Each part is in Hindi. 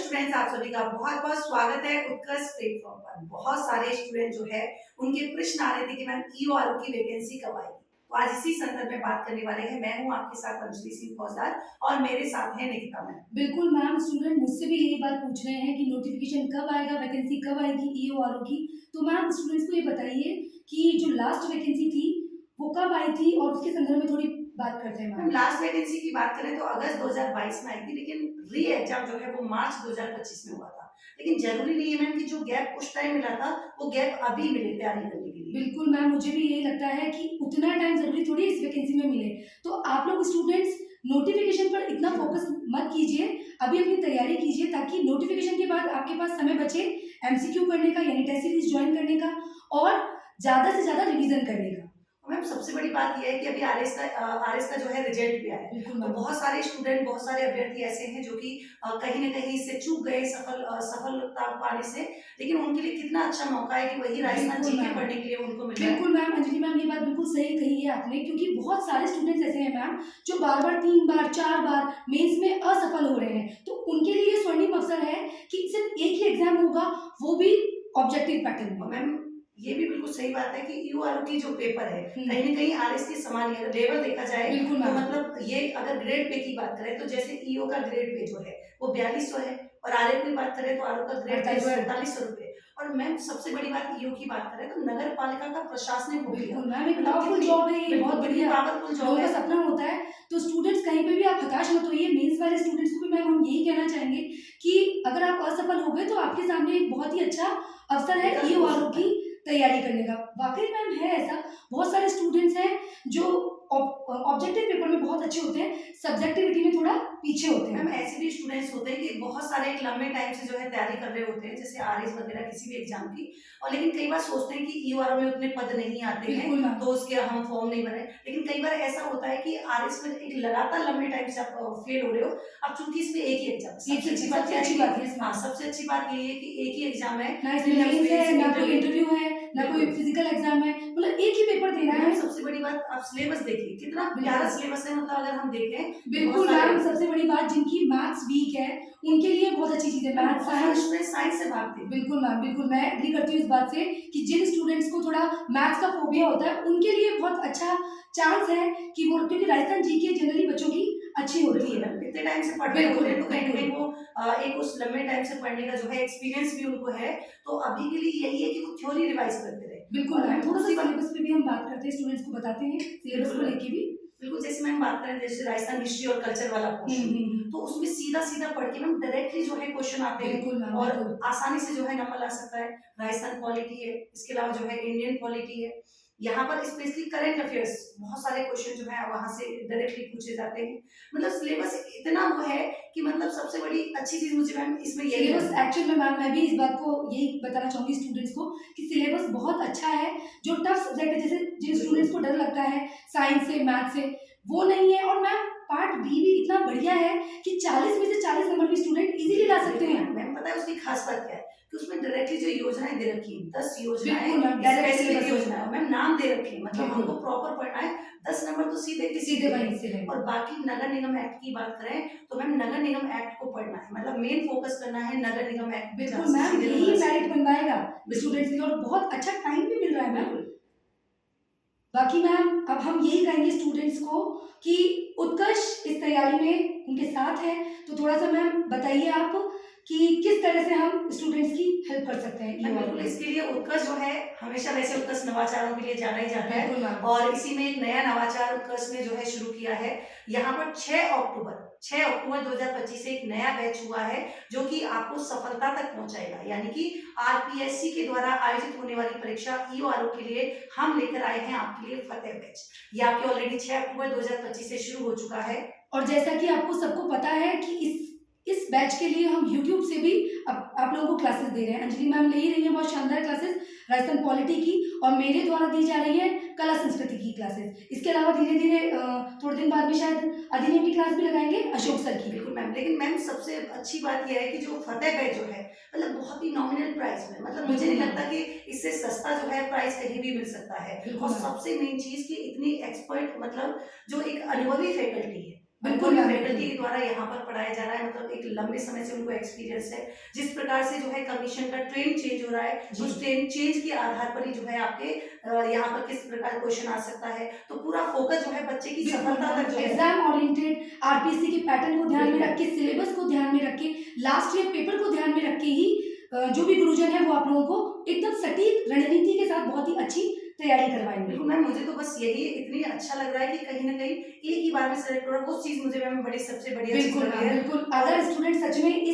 स्टूडेंट्स, आप सभी का बहुत-बहुत स्वागत है उत्कर्ष प्लेटफॉर्म पर। बहुत सारे स्टूडेंट जो है उनके प्रश्न आ रहे थे कि मैम ईओआरओ की वैकेंसी कब आएगी। तो आज इसी संदर्भ में बात करने वाले हैं। मैं हूं आपके साथ अंजलि सिंह फौजदार और मेरे साथ है निकिता मैम। बिल्कुल मैम, स्टूडेंट मुझसे भी यही बात पूछ रहे हैं कि नोटिफिकेशन कब आएगा, वैकेंसी कब आएगी ईओआरओ की। तो मैम स्टूडेंट्स को ये बताइए कि जो लास्ट वैकेंसी थी वो कब आई थी और उसके संदर्भ में थोड़ी बात करते हैं मैम मैम। लास्ट वैकेंसी की बात करें तो अगस्त 2022 में आई थी, लेकिन री एग्जाम जो है वो मार्च 2025 में हुआ था। लेकिन जरूरी नहीं है मैम कि जो गैप उस टाइम मिला था वो गैप अभी मिले तैयारी करने के लिए। बिल्कुल मैम, मुझे भी यही लगता है कि उतना टाइम जरूरी थोड़ी इस वैकेंसी में मिले। तो आप लोग स्टूडेंट्स नोटिफिकेशन पर इतना फोकस मत कीजिए, अभी अपनी तैयारी कीजिए ताकि नोटिफिकेशन के बाद आपके पास समय बचे एमसीक्यू करने का यानी टेस्ट सीरीज ज्वाइन करने का और ज्यादा से ज्यादा रिवीजन करने का। मैम सबसे बड़ी बात यह है कि अभी आरएस का जो है रिजल्ट भी आया है। बिल्कुल तो मैम। बहुत सारे स्टूडेंट, बहुत सारे अभ्यर्थी ऐसे हैं जो कि कहीं ना कहीं इससे चूक गए सफलता पाने से। लेकिन उनके लिए कितना अच्छा मौका है कि वही राजस्थान बिल्कुल जीके मैम। पढ़ने के लिए उनको मिल रहा है। बिल्कुल मैम, अंजलि मैम ये बात बिल्कुल सही कही है आपने, क्योंकि बहुत सारे स्टूडेंट्स ऐसे हैं मैम जो बार बार 3 बार 4 बार मेंस में असफल हो रहे हैं। तो उनके लिए ये स्वर्णिम अवसर है कि सिर्फ एक ही एग्जाम होगा, वो भी ऑब्जेक्टिव पैटर्न और में। मैम ये भी बिल्कुल सही बात है कि यूआरओ की जो पेपर है कहीं ना कहीं आरएस के समान ही है। लेवल देखा जाए बिल्कुल तो मैम। मतलब ये अगर ग्रेड पे की बात करें तो जैसे ईओ का ग्रेड पे जो है वो 4200 है, और आरए की बात करें तो आरओ का ग्रेड पे जो है 4800 रुपए। और मैम सबसे बड़ी बात ईओ की बात करें तो नगर पालिका का प्रशासनिक मुखिया, बिल्कुल मैम, एक मतलब पावरफुल कितनी जॉब है ये, बिल्कुल बहुत कितनी बढ़िया। पावरफुल जॉब लोगों का है। सपना होता है। तो स्टूडेंट्स कहीं पे भी आप हताश मत होइए। मेंस वाले स्टूडेंट्स को भी मैम हम यही कहना चाहेंगे कि अगर आप असफल हो गए तो आपके सामने एक बहुत ही अच्छा अवसर है विकल्प हो ईओआरओ सकता की है। तैयारी करने का। वाकई मैम है ऐसा, बहुत सारे स्टूडेंट्स हैं जो ऑब्जेक्टिव पेपर में बहुत अच्छे होते हैं, सब्जेक्टिविटी में थोड़ा पीछे होते मैम हैं। ऐसे भी स्टूडेंट्स होते हैं कि बहुत सारे एक लंबे टाइम से जो है तैयारी कर रहे होते हैं, जैसे आरएस वगैरह किसी भी एग्जाम की। और लेकिन कई बार सोचते हैं कि ईओआरओ में उतने पद नहीं आते हैं बिल्कुल मैम। तो उसके हम फॉर्म नहीं भरे। लेकिन कई बार ऐसा होता है कि आरएस में एक लगातार लंबे टाइम से आप फेल हो रहे हो। अब चूंकि इसमें एक ही एग्जाम, एक सबसे ही अच्छी बात सबसे क्या है अच्छी कि बात है इसमें। हाँ, सबसे अच्छी बात ये है कि एक ही एग्जाम है। ना इसमें मेंस है, ना कोई इंटरव्यू है, ना कोई बिल्कुल। फिजिकल एग्जाम है, मतलब एक ही पेपर देना मैम है। सबसे बड़ी बात, आप सिलेबस देखिए कितना प्यारा बिल्कुल। सिलेबस है। मतलब अगर हम देखें कि बहुत बिल्कुल सारे मैम, सबसे बड़ी बात जिनकी मैथ्स वीक है उनके लिए बहुत अच्छी चीज़ है मैथ्स, बहुत सारे साइंस। स्टूडेंट साइंस से भागते हैं। बिल्कुल मैम, बिल्कुल मैं एग्री करती हूँ इस बात से कि जिन स्टूडेंट्स को थोड़ा मैथ्स का फोबिया होता है उनके लिए बहुत अच्छा चांस है कि वो, क्योंकि राजस्थान जीके जनरली बच्चों की अच्छी होती बिल्कुल है। मैम, इतने टाइम से पढ़ रहे होते बिल्कुल, हैं तो कहीं न कहीं बिल्कुल। वो एक उस लंबे टाइम से पढ़ने का जो है एक्सपीरियंस भी उनको है। तो अभी के लिए यही है कि वो थ्योरी रिवाइज़ करते रहे। बिल्कुल और मैम, मैम थोड़ा-सा दूसरी बात, सिलेबस पे भी हम बात करते हैं, स्टूडेंट्स को बताते हैं सिलेबस बिल्कुल को मैम, लेके भी। बिल्कुल जैसे मैम बात करें जैसे राजस्थान हिस्ट्री और कल्चर वाला हुँ, पोर्शन, हुँ, हुँ। तो उसमें सीधा-सीधा पढ़ के मैम डायरेक्टली जो है क्वेश्चन आते हैं बिल्कुल मैम, और बिल्कुल। आसानी से जो है नंबर ला सकता है। राजस्थान पॉलिटी है, इसके अलावा जो है इंडियन पॉलिटी है। यहाँ पर स्पेशली करंट अफेयर्स बहुत सारे क्वेश्चन जो है वहाँ से डायरेक्टली पूछे जाते हैं। मतलब सिलेबस इतना वो है कि मतलब सबसे बड़ी अच्छी चीज़ मुझे मैम इसमें यही सिलेबस लगी। एक्चुअल में मैम मैं भी इस बात को यही बताना चाहूँगी स्टूडेंट्स को कि सिलेबस बहुत अच्छा है। जो टफ सब्जेक्ट है, जैसे जिन स्टूडेंट्स को डर लगता है साइंस से, मैथ से, वो नहीं है। और मैम पार्ट बी भी इतना बढ़िया है कि 40 में से 40 नंबर भी स्टूडेंट इजीली ला सकते बिल्कुल हैं। मैम, पता है उसकी खास बात क्या है कि उसमें डायरेक्टली जो योजनाएं दे रखी हैं, 10 योजनाएं बिल्कुल मैम, डायरेक्ट स्पेसिफिक सिलेबस है। योजना है मैम, नाम दे रखे हैं। मतलब बिल्कुल, हमको प्रॉपर पढ़ना है। 10 नंबर तो सीधे के सीधे सीधे हैं। वहीं से है। और बाकी नगर निगम एक्ट की बात करें तो मैम नगर निगम एक्ट को पढ़ना है। मतलब मेन फोकस करना है नगर निगम एक्ट पे, जहाँ बिल्कुल से मैम, सीधे नंबर यही आ सकते मेरिट हैं। बनवाएगा बिल्कुल स्टूडेंट्स के लिए और बहुत अच्छा टाइम भी मिल रहा है मैम। बिल्कुल। बाकी मैम अब हम यही कहेंगे स्टूडेंट्स को कि उत्कर्ष इस तैयारी में उनके साथ है। तो थोड़ा सा मैम बताइए आप कि किस तरह से हम स्टूडेंट्स की हेल्प कर सकते हैं मैम ईओआरओ बिल्कुल, में। इसके लिए उत्कर्ष जो है हमेशा वैसे उत्कर्ष नवाचारों के लिए जाना ही जाता बिल्कुल है। मैम। और इसी में एक नया नवाचार उत्कर्ष ने जो है शुरू किया है। यहाँ पर 6 अक्टूबर 2025 से एक नया बैच हुआ है जो कि आपको सफलता तक पहुंचाएगा। यानी कि आरपीएससी के द्वारा आयोजित होने वाली परीक्षा ईओआरओ के लिए हम लेकर आए हैं आपके लिए फतेह बैच। ये आपके ऑलरेडी 6 अक्टूबर 2025 से शुरू हो चुका है। और जैसा कि आपको सबको पता है कि इस बैच के लिए हम यूट्यूब से भी आप लोगों को क्लासेस दे रहे हैं। अंजलि मैम ले ही रही हैं बहुत शानदार क्लासेस राजस्थान पॉलिटी की, और मेरे द्वारा दी जा रही है कला संस्कृति की क्लासेस। इसके अलावा धीरे धीरे थोड़े दिन बाद में शायद अधिनियम की क्लास भी लगाएंगे अशोक सर की। बिल्कुल मैम, लेकिन मैम सबसे अच्छी बात यह है कि जो फतेह बैच जो है मतलब बहुत ही नॉमिनल प्राइस में, मतलब मुझे नहीं लगता कि इससे सस्ता जो है प्राइस कहीं भी मिल सकता है। बिल्कुल और मैम। सबसे मेन चीज कि इतनी एक्सपर्ट, मतलब जो एक अनुभवी फैकल्टी है, बिल्कुल अनुभवी मैम, फैकल्टी बिल्कुल। के द्वारा यहाँ पर पढ़ाया जा रहा है, मतलब एक लंबे समय से उनको एक्सपीरियंस है। जिस प्रकार से जो है कमीशन का ट्रेंड चेंज हो रहा है, जी। उस ट्रेंड चेंज के आधार पर ही जो है आपके यहाँ पर किस प्रकार क्वेश्चन आ सकता है, तो पूरा फोकस जो है बच्चे की बिल्कुल सफलता मैम, तक जो है। एग्जाम ओरिएंटेड आरपीएससी के पैटर्न को ध्यान में बिल्कुल। रख के, सिलेबस को ध्यान में रख के, लास्ट ईयर पेपर को ध्यान में रख के ही जो भी गुरुजन है वो आप लोगों को एकदम सटीक रणनीति के साथ बहुत ही अच्छी तैयारी करवाएंगे। बिल्कुल मैम, मुझे तो बस यही इतनी अच्छा लग रहा है कि कहीं ना कहीं एक ही बार में सेलेक्ट हो रहा है, वो चीज मुझे मैम बड़ी सबसे बढ़िया चीज बिल्कुल लगी मैम, है। बिल्कुल। अगर स्टूडेंट सच में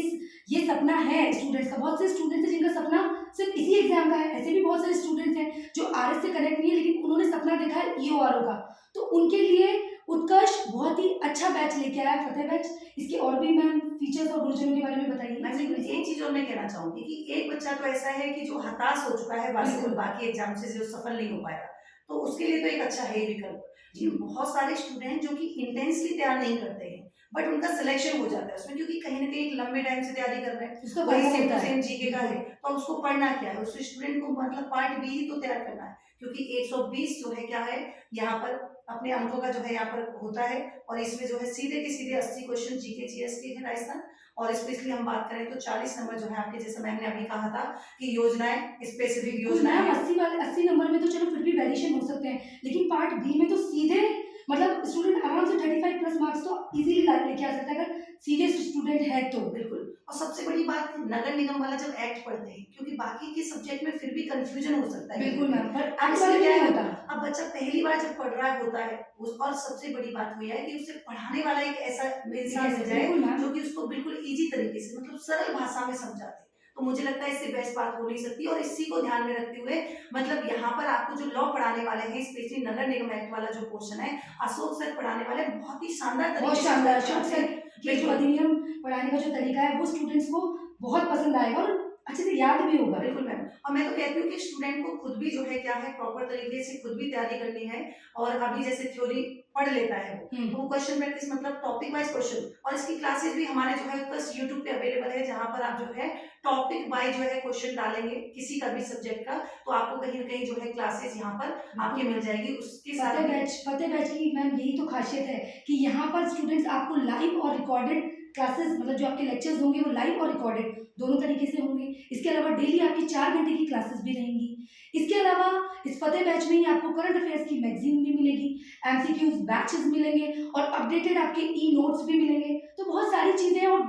ये सपना है स्टूडेंट्स का, बहुत से स्टूडेंट्स हैं जिनका सपना सिर्फ इसी एग्जाम का है, ऐसे भी बहुत सारे स्टूडेंट्स हैं जो आरएस से कनेक्ट नहीं है लेकिन उन्होंने सपना देखा है ईओआरओ का, तो उनके लिए उत्कर्ष बहुत ही अच्छा बैच लेके आया है, फतेह बैच। इसके और भी मैम फीचर्स और गुरुजनों के बारे में बताइए। मैं लेकिन एक चीज और मैं कहना चाहूंगी कि एक बच्चा तो ऐसा है कि जो हताश हो चुका है बिल्कुल। बाकी एग्जाम से, जो सफल नहीं हो पाया, तो उसके लिए तो एक अच्छा है ही विकल्प। लेकिन बहुत सारे स्टूडेंट जो कि इंटेंसली तैयार नहीं करते हैं, बट उनका सिलेक्शन हो जाता है उसमें, क्योंकि कहीं ना कहीं एक लंबे टाइम से तैयारी कर रहे हैं, उसका वही फायदा सेम होता टू है। सेम जीके का है, बिल्कुल। तो उसको पढ़ना क्या है, उस स्टूडेंट को मतलब पार्ट बी ही तो तैयार करना है, क्योंकि 120 जो है क्या है यहाँ पर अपने अंकों का जो है यहाँ पर होता है, और इसमें जो है सीधे के सीधे 80 क्वेश्चन जीके जीएस के हैं राजस्थान, और स्पेशली हम बात करें तो 40 नंबर जो है आपके, जैसे मैंने अभी कहा था कि योजनाएं, स्पेसिफिक योजनाएं मैम हैं। 80 नंबर में तो चलो फिर भी वेरिएशन हो सकते हैं, लेकिन पार्ट बी में तो सीधे मतलब स्टूडेंट आराम से 35 प्लस मार्क्स तो इजीली लेके आ सकता है अगर सीरियस स्टूडेंट है तो। बिल्कुल। और सबसे बड़ी बात, नगर निगम वाला जब एक्ट पढ़ते हैं, क्योंकि बाकी के सब्जेक्ट में फिर भी कंफ्यूजन हो सकता है, बिल्कुल मैम, पर एक्ट इसमें वाले में क्या नहीं है, होता। अब बच्चा पहली बार जब पढ़ रहा होता है और सबसे बड़ी बात हुई है कि उसे पढ़ाने वाला एक ऐसा इंसान मिल जाए बिल्कुल मैम। जो कि उसको बिल्कुल इजी तरीके से, मतलब सरल भाषा में समझाते, तो मुझे लगता है इससे बेस्ट बात हो नहीं सकती। और इसी को ध्यान में रखते हुए मतलब यहाँ पर आपको जो लॉ पढ़ाने वाले हैं, स्पेशली नगर निगम एक्ट वाला जो पोर्शन है, अशोक सर पढ़ाने वाले बहुत ही शानदार बहुत तरीके से शानदार पढ़ाते अशोक हैं। सर के जो अधिनियम पढ़ाने का जो तरीका है वो स्टूडेंट्स को बहुत पसंद आएगा और अच्छे से याद भी होगा। बिल्कुल मैम, और मैं तो कहती हूँ कि स्टूडेंट को खुद भी जो है क्या है प्रॉपर तरीके से खुद भी तैयारी करनी है, और अभी जैसे थ्योरी पढ़ लेता है वो, तो वो क्वेश्चन प्रैक्टिस मतलब टॉपिक वाइज क्वेश्चन, और इसकी क्लासेस भी हमारे जो है बस यूट्यूब पे अवेलेबल है, जहाँ पर आप जो है टॉपिक वाइज जो है क्वेश्चन डालेंगे किसी का भी सब्जेक्ट का, तो आपको कहीं ना कहीं जो है क्लासेस यहाँ पर आपके मिल जाएगी। उसके साथ फतेह बैच की मैम यही तो खासियत है कि यहाँ पर स्टूडेंट्स आपको लाइव और रिकॉर्डेड क्लासेस, मतलब जो आपके लेक्चर्स होंगे वो लाइव और रिकॉर्डेड दोनों तरीके से होंगे। इसके अलावा डेली आपकी 4 घंटे की क्लासेस भी रहेंगी। इसके अलावा इस फतेह बैच में ही आपको करंट अफेयर्स की मैगजीन भी मिलेगी, एमसीक्यूज बैचेस मिलेंगे और अपडेटेड आपके ई नोट्स भी मिलेंगे। तो बहुत सारी चीजें और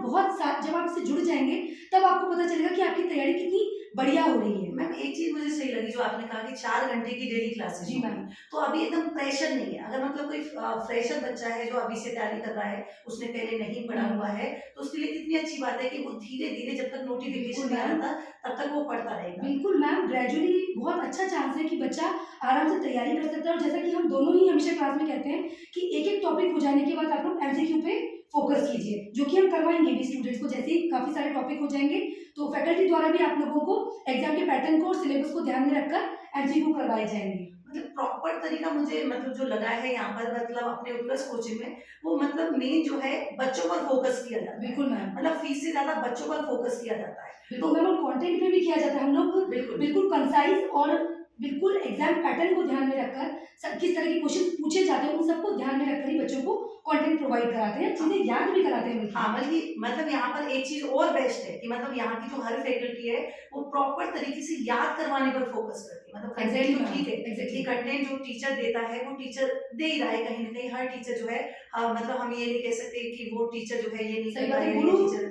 जब आप इससे जुड़ जाएंगे तब आपको पता चलेगा कि आपकी तैयारी कितनी बढ़िया हो रही है। मैम एक चीज मुझे सही लगी जो आपने कहा कि 4 घंटे की डेली क्लासेस। जी मैम। तो अभी एकदम प्रेशर नहीं है, अगर मतलब कोई फ्रेशर बच्चा है जो अभी से तैयारी कर रहा है, उसने पहले नहीं पढ़ा हुआ है, तो उसके लिए कितनी अच्छी बात है कि वो धीरे धीरे जब तक नोटिफिकेशन नहीं आता तब तक वो पढ़ता रहेगा। बिल्कुल मैम, ग्रेजुअली बहुत अच्छा चांस है कि बच्चा आराम से तैयारी कर सकता है। और जैसा कि हम दोनों ही हमेशा क्लास में कहते हैं कि एक एक टॉपिक हो जाने के बाद आप लोग एमसीक्यू पे फोकस कीजिए, जो कि हम करवाएंगे भी स्टूडेंट्स को। जैसे ही काफी सारे टॉपिक हो जाएंगे तो फैकल्टी द्वारा भी आप लोगों को एग्जाम के पैटर्न को और सिलेबस को ध्यान में रखकर एमसीक्यू करवाए जाएंगे। मतलब प्रॉपर तरीका मुझे मतलब जो लगा है यहाँ पर, मतलब अपने उत्कर्ष कोचिंग में, वो मतलब मेन जो है बच्चों पर फोकस किया जाता है। बिल्कुल मैम, मतलब फीस से ज्यादा बच्चों पर फोकस किया जाता है। बिल्कुल मैम, और कंटेंट में भी किया जाता है। हम लोग बिल्कुल कंसाइज और बिल्कुल एग्जाम पैटर्न को ध्यान में रखकर किस तरह के क्वेश्चन पूछे जाते हैं उन सबको ध्यान में रखकर ही बच्चों को कंटेंट प्रोवाइड कराते हैं, चीजें याद भी कराते हैं। हाँ, बल्कि मतलब यहाँ पर एक चीज और बेस्ट है कि मतलब यहाँ की जो हर फैकल्टी है वो प्रॉपर तरीके से याद करवाने पर फोकस करती है। मतलब कंटेंट तो ठीक है, एग्जैक्टली कंटेंट जो टीचर देता है वो टीचर दे ही रहा है कहीं ना कहीं। हर टीचर जो है मतलब हम ये नहीं कह सकते कि वो टीचर जो है ये नहीं कर रहा है, गुरु टीचर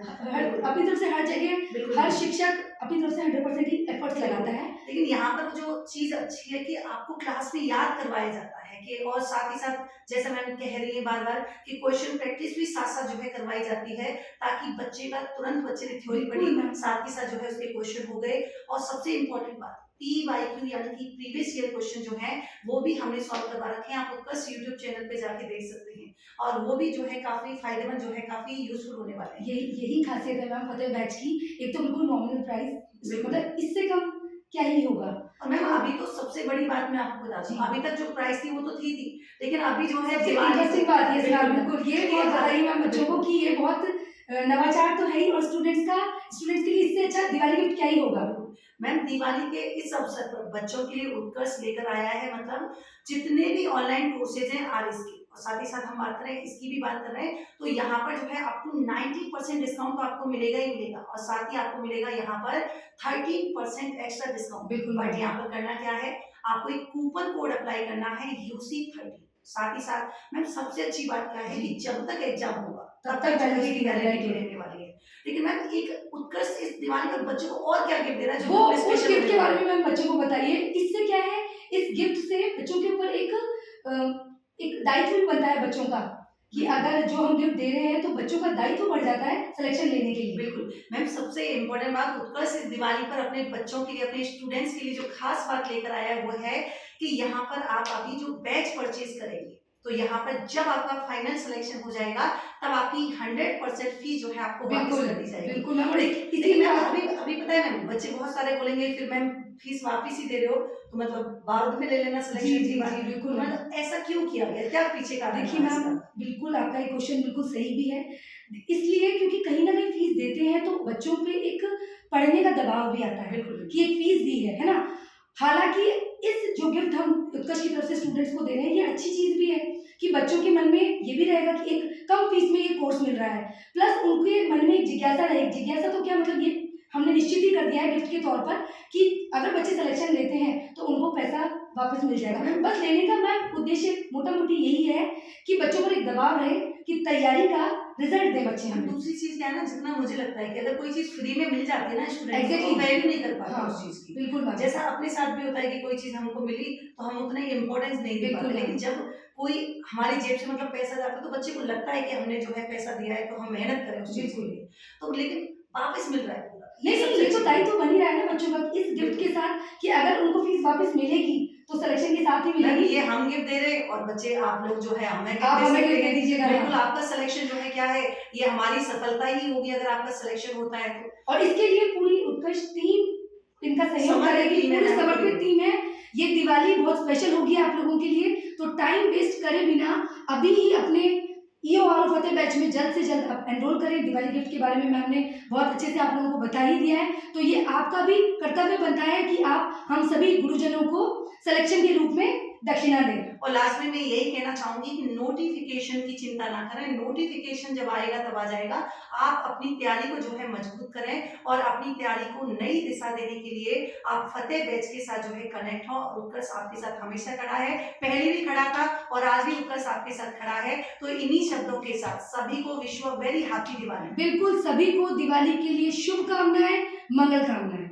अपनी तरफ से हर जगह हर शिक्षक अपनी तरफ से 100% ही एफर्ट्स लगाता है। लेकिन यहाँ पर जो चीज अच्छी है कि आपको क्लास में याद करवाया जाता है कि, और साथ ही साथ जैसा मैम कह रही है बार बार कि क्वेश्चन प्रैक्टिस भी साथ साथ जो है करवाई जाती है, ताकि बच्चे का तुरंत बच्चे ने थ्योरी पढ़ी, साथ ही साथ जो है उसके क्वेश्चन हो गए। और सबसे इम्पोर्टेंट बात PYQ यानी कि प्रीवियस ईयर क्वेश्चन जो है वो भी हमने सॉल्व करवा रखे हैं। आप उत्कर्ष यूट्यूब चैनल पे जाके देख सकते हैं, और वो भी जो है काफी फायदेमंद, जो है काफी यूजफुल होने वाले हैं। यही खासियत है मैम फतेह बैच की। एक तो बिल्कुल नॉमिनल प्राइस, मतलब इससे कम क्या ही होगा। और मैम अभी तो सबसे बड़ी बात मैं आपको बता दूं, अभी तक जो प्राइस थी वो तो थी, लेकिन अभी जो है इंटरेस्टिंग बात है बिल्कुल ये बहुत बताइए मैम बच्चों को कि ये बहुत नवाचार तो है ही, और स्टूडेंट्स के लिए इससे इससे अच्छा दिवाली गिफ्ट क्या ही होगा। मैम दिवाली के इस अवसर पर बच्चों के लिए उत्कर्ष लेकर आया है, मतलब जितने भी ऑनलाइन कोर्सेज हैं आरएस के, और साथ ही साथ हम बात करें इसकी भी बात कर रहे हैं, तो यहाँ पर जो है अप टू 90% डिस्काउंट तो आपको मिलेगा ही मिलेगा, और साथ ही आपको मिलेगा यहाँ पर 13% एक्स्ट्रा डिस्काउंट। बिल्कुल बट मैम। यहाँ पर करना क्या है, आपको एक कूपन कोड अप्लाई करना है UC30। साथ ही साथ मैम सबसे अच्छी बात क्या है कि जब तक एग्जाम होगा तब तक वैलिडिटी की वैलिडिटी वैलिडिटी रहने वाली है। लेकिन मैम एक उत्कर्ष इस दिवाली पर बच्चों को और क्या गिफ्ट दे रहा है जो वो उन्हें उस स्पेशल गिफ्ट के बारे में मैम बच्चों को बताइए। इससे क्या है, इस गिफ्ट से बच्चों के ऊपर एक दायित्व भी बनता है बच्चों का, कि अगर जो हम गिफ्ट दे रहे हैं तो बच्चों का दायित्व बढ़ जाता है सिलेक्शन लेने के लिए। बिल्कुल मैम, सबसे इम्पोर्टेंट बात उत्कर्ष इस दिवाली पर अपने बच्चों के लिए, अपने स्टूडेंट्स के लिए जो खास बात लेकर आया है वो है कि यहाँ पर आप अभी जो बैच परचेज करेंगे, तो यहाँ पर जब आपका फाइनल सिलेक्शन हो जाएगा तब आपकी 100% फीस जो है आपको वापस कर दी जाएगी। बिल्कुल मैम। और इसी इसीलिए मैम अभी पता है मैम, बच्चे बहुत सारे बोलेंगे फिर मैम फीस वापस ही दे रहे हो, तो मतलब बाद में ले लेना जी सिलेक्शन जी की बात। जी बिल्कुल। मतलब ऐसा क्यों किया गया, क्या पीछे का देखिए मैम, बिल्कुल आपका ये क्वेश्चन बिल्कुल सही भी है, इसलिए क्योंकि कहीं ना कहीं फीस देते हैं तो बच्चों पे एक पढ़ने का दबाव भी आता है बिल्कुल कि एक फीस दी है ना। हालांकि इस जो गिफ्ट हम उत्कर्ष की तरफ से स्टूडेंट्स को दे रहे हैं ये अच्छी चीज भी है कि बच्चों के मन में ये भी रहेगा कि एक कम फीस में ये कोर्स मिल रहा है, प्लस उनके मन में एक जिज्ञासा रहेगी। जिज्ञासा तो क्या मतलब, ये हमने निश्चित ही कर दिया है गिफ्ट के तौर पर कि अगर बच्चे सिलेक्शन लेते हैं तो उनको पैसा वापस मिल जाएगा। बस लेने का मैम उद्देश्य मोटा मोटी यही है कि बच्चों पर एक दबाव रहे कि तैयारी का रिजल्ट दे बच्चे हमें। दूसरी चीज क्या है ना, जितना मुझे लगता है कि अगर कोई चीज फ्री में मिल जाती है ना स्टूडेंट Exactly. को वैल्यू नहीं कर पाता हाँ, उस चीज की। बिल्कुल मैम। जैसा अपने साथ भी होता है कि कोई चीज हमको मिली तो हम उतना इम्पोर्टेंस नहीं दे बिल्कुल पाते, लेकिन मैम। जब कोई हमारी जेब से मतलब पैसा जाता है तो बच्चे को लगता है कि हमने जो है पैसा दिया है तो हम मेहनत करें उस चीज के बिल्कुल। लिए, तो लेकिन वापस मिल रहा है पूरा। नहीं सबसे ये तो अच्छी दायित्व बन ही रहा है ना बच्चों का इस गिफ्ट के साथ, कि अगर उनको फीस वापस मिलेगी तो सिलेक्शन के साथ ही मैम, मिलेगी। ये हम गिफ्ट दे रहे हैं और बच्चे आप लोग जो है हमें आप gift हमें दे gift सकते दे हैं। दीजिएगा। बिल्कुल, आपका सिलेक्शन जो है क्या है, ये हमारी सफलता ही होगी अगर आपका सिलेक्शन होता है तो। और इसके लिए पूरी उत्कर्ष टीम इनका सहयोग समर्पित करेगी, टीम है पूरी मैम, समर्पित टीम है। ये दिवाली बहुत स्पेशल होगी आप लोगों के लिए, तो टाइम वेस्ट करे बिना अभी ही अपने ईओ आर फतेह बैच में जल्द से जल्द आप एनरोल करें। दिवाली गिफ्ट के बारे में मैम ने बहुत अच्छे से आप लोगों को बता ही दिया है, तो ये आपका भी कर्तव्य बनता है कि आप हम सभी गुरुजनों को सिलेक्शन के रूप में दक्षिणा दें। और लास्ट में मैं यही कहना चाहूंगी कि नोटिफिकेशन की चिंता ना करें, नोटिफिकेशन जब आएगा तब आ जाएगा। आप अपनी तैयारी को जो है मजबूत करें और अपनी तैयारी को नई दिशा देने के लिए आप फतेह बैच के साथ जो है कनेक्ट हो। उत्कर्ष आपके साथ हमेशा खड़ा है, पहले भी खड़ा था और आज भी उत्कर्ष आपके साथ खड़ा है। तो इन्हीं शब्दों के साथ सभी को wish a very happy Diwali. बिल्कुल, सभी को दिवाली के लिए शुभकामनाएं, मंगल कामनाएं।